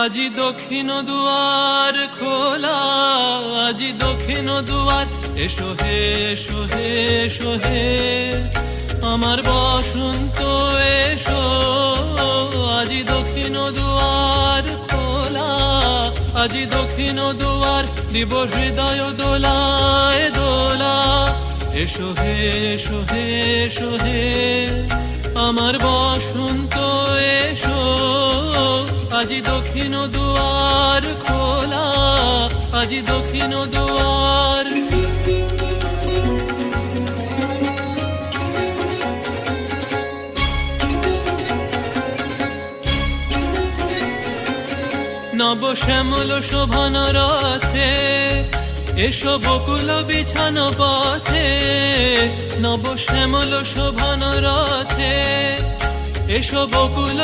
আজি দক্ষিণ দুয়ার খোলা, আজি দক্ষিণ দুয়ার, এসো হে এসো হে এসো হে আমার বসন্ত এসো। আজি দক্ষিণ দুয়ার খোলা, আজি দক্ষিণ দুয়ার, দিব হৃদয় দোলায় দোলা। এসো হে এসো হে এসো হে আমার বসন্ত এসো। আজি দক্ষিণ দুয়ার খোলা, আজি দক্ষিণ দুয়ার। নব শ্যামল শোভন রথে, এসো বকুল বিছানো পথে। নব শ্যামল শোভন রথে, এসো বকুল